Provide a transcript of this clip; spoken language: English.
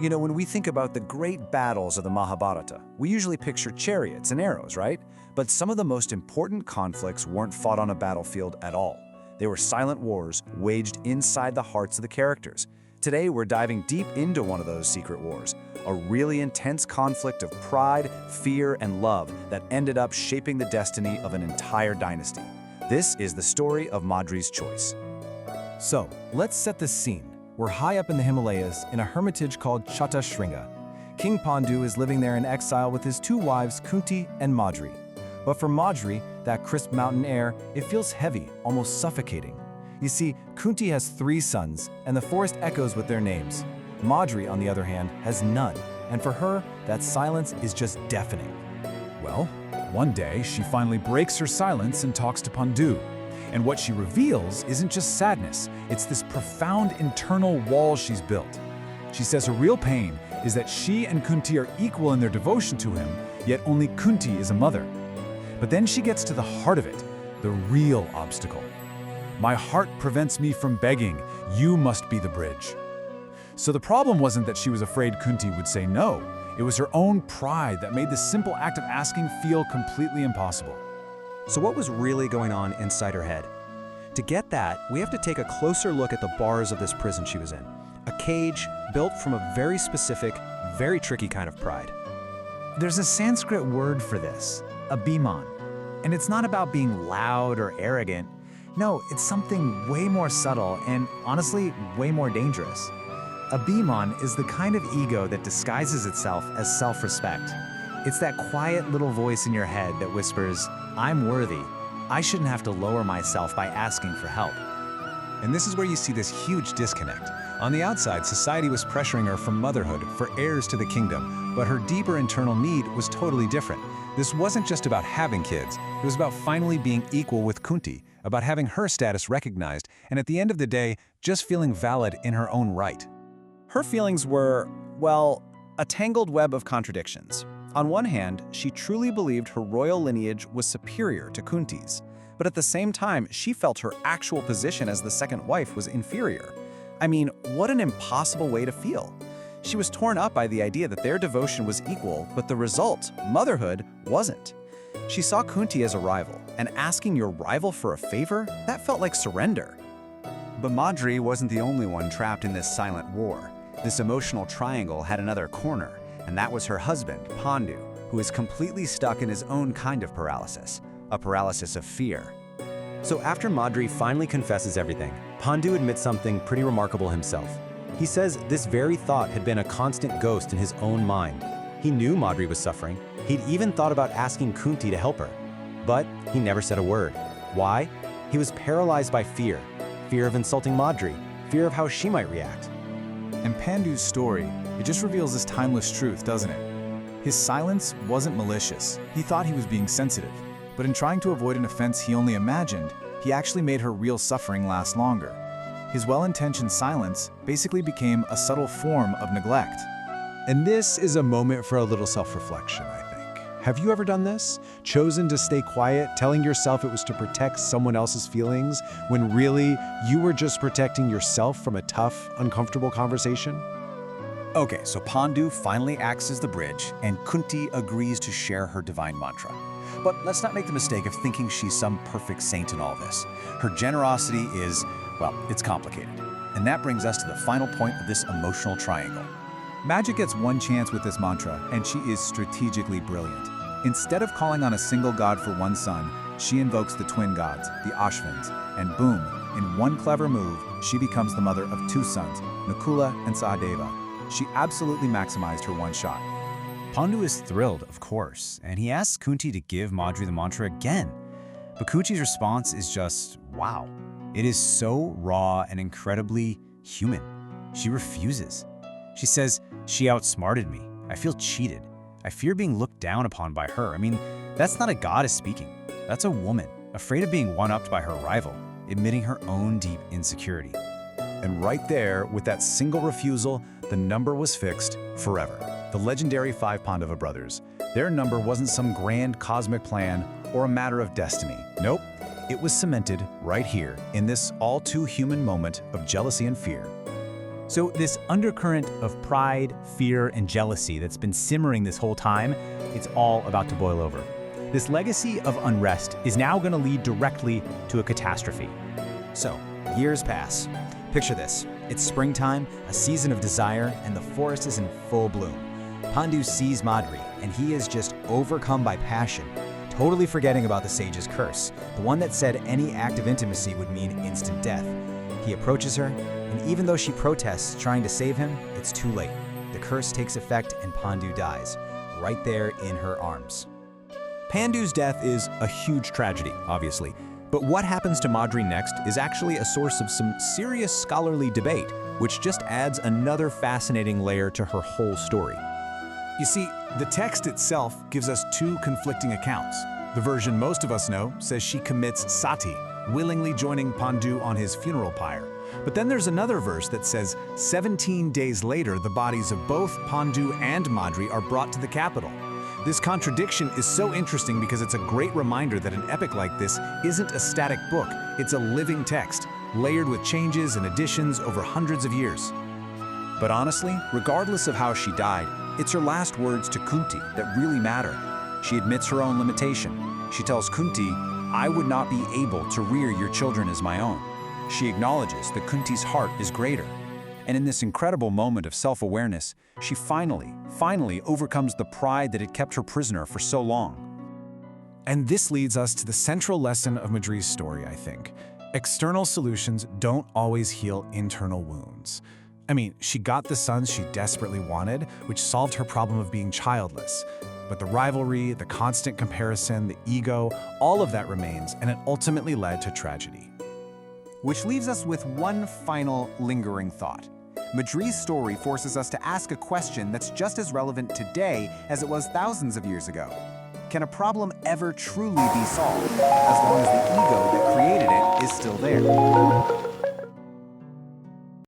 You know, when we think about the great battles of the Mahabharata, we usually picture chariots and arrows, right? But some of the most important conflicts weren't fought on a battlefield at all. They were silent wars waged inside the hearts of the characters. Today, we're diving deep into one of those secret wars, a really intense conflict of pride, fear, and love that ended up shaping the destiny of an entire dynasty. This is the story of Madri's choice. So, let's set the scene. We're high up in the Himalayas in a hermitage called Shringa. King Pandu is living there in exile with his two wives, Kunti and Madri. But for Madri, that crisp mountain air, it feels heavy, almost suffocating. You see, Kunti has 3 sons, and the forest echoes with their names. Madri, on the other hand, has none, and for her, that silence is just deafening. Well, one day she finally breaks her silence and talks to Pandu. And what she reveals isn't just sadness, it's this profound internal wall she's built. She says her real pain is that she and Kunti are equal in their devotion to him, yet only Kunti is a mother. But then she gets to the heart of it, the real obstacle. My heart prevents me from begging, you must be the bridge. So the problem wasn't that she was afraid Kunti would say no. It was her own pride that made the simple act of asking feel completely impossible. So what was really going on inside her head? To get that, we have to take a closer look at the bars of this prison she was in. A cage built from a very specific, very tricky kind of pride. There's a Sanskrit word for this, abhiman. And it's not about being loud or arrogant. No, it's something way more subtle and, honestly, way more dangerous. Abhiman is the kind of ego that disguises itself as self-respect. It's that quiet little voice in your head that whispers, "I'm worthy. I shouldn't have to lower myself by asking for help." And this is where you see this huge disconnect. On the outside, society was pressuring her for motherhood, for heirs to the kingdom, but her deeper internal need was totally different. This wasn't just about having kids, it was about finally being equal with Kunti, about having her status recognized, and at the end of the day, just feeling valid in her own right. Her feelings were, well, a tangled web of contradictions. On one hand, she truly believed her royal lineage was superior to Kunti's, but at the same time, she felt her actual position as the second wife was inferior. I mean, what an impossible way to feel. She was torn up by the idea that their devotion was equal, but the result, motherhood, wasn't. She saw Kunti as a rival, and asking your rival for a favor, that felt like surrender. But Madri wasn't the only one trapped in this silent war. This emotional triangle had another corner, and that was her husband, Pandu, who is completely stuck in his own kind of paralysis, a paralysis of fear. So after Madri finally confesses everything, Pandu admits something pretty remarkable himself. He says this very thought had been a constant ghost in his own mind. He knew Madri was suffering. He'd even thought about asking Kunti to help her. But he never said a word. Why? He was paralyzed by fear. Fear of insulting Madri. Fear of how she might react. And Pandu's story, it just reveals this timeless truth, doesn't it? His silence wasn't malicious. He thought he was being sensitive. But in trying to avoid an offense he only imagined, he actually made her real suffering last longer. His well-intentioned silence basically became a subtle form of neglect. And this is a moment for a little self-reflection, I think. Have you ever done this? Chosen to stay quiet, telling yourself it was to protect someone else's feelings, when really you were just protecting yourself from a tough, uncomfortable conversation? Okay, so Pandu finally acts as the bridge, and Kunti agrees to share her divine mantra. But let's not make the mistake of thinking she's some perfect saint in all this. Her generosity is, well, it's complicated. And that brings us to the final point of this emotional triangle. Magic gets one chance with this mantra, and she is strategically brilliant. Instead of calling on a single god for one son, she invokes the twin gods, the Ashvins, and boom, in one clever move, she becomes the mother of 2 sons, Nakula and Sahadeva. She absolutely maximized her one shot. Pandu is thrilled, of course, and he asks Kunti to give Madri the mantra again. But Kunti's response is just, wow. It is so raw and incredibly human. She refuses. She says, "She outsmarted me. I feel cheated. I fear being looked down upon by her." I mean, that's not a goddess speaking. That's a woman, afraid of being one-upped by her rival, admitting her own deep insecurity. And right there, with that single refusal, the number was fixed forever. The legendary 5 Pandava brothers. Their number wasn't some grand cosmic plan or a matter of destiny. Nope, it was cemented right here in this all-too-human moment of jealousy and fear. So this undercurrent of pride, fear, and jealousy that's been simmering this whole time, it's all about to boil over. This legacy of unrest is now going to lead directly to a catastrophe. So, years pass. Picture this. It's springtime, a season of desire, and the forest is in full bloom. Pandu sees Madri, and he is just overcome by passion, totally forgetting about the sage's curse, the one that said any act of intimacy would mean instant death. He approaches her, and even though she protests trying to save him, it's too late. The curse takes effect and Pandu dies, right there in her arms. Pandu's death is a huge tragedy, obviously, but what happens to Madri next is actually a source of some serious scholarly debate, which just adds another fascinating layer to her whole story. You see, the text itself gives us two conflicting accounts. The version most of us know says she commits sati, willingly joining Pandu on his funeral pyre. But then there's another verse that says 17 days later, the bodies of both Pandu and Madri are brought to the capital. This contradiction is so interesting because it's a great reminder that an epic like this isn't a static book, it's a living text, layered with changes and additions over hundreds of years. But honestly, regardless of how she died, it's her last words to Kunti that really matter. She admits her own limitation. She tells Kunti, "I would not be able to rear your children as my own." She acknowledges that Kunti's heart is greater. And in this incredible moment of self-awareness, she finally overcomes the pride that had kept her prisoner for so long. And this leads us to the central lesson of Madri's story, I think. External solutions don't always heal internal wounds. I mean, she got the sons she desperately wanted, which solved her problem of being childless. But the rivalry, the constant comparison, the ego, all of that remains, and it ultimately led to tragedy. Which leaves us with one final lingering thought. Madri's story forces us to ask a question that's just as relevant today as it was thousands of years ago. Can a problem ever truly be solved, as long as the ego that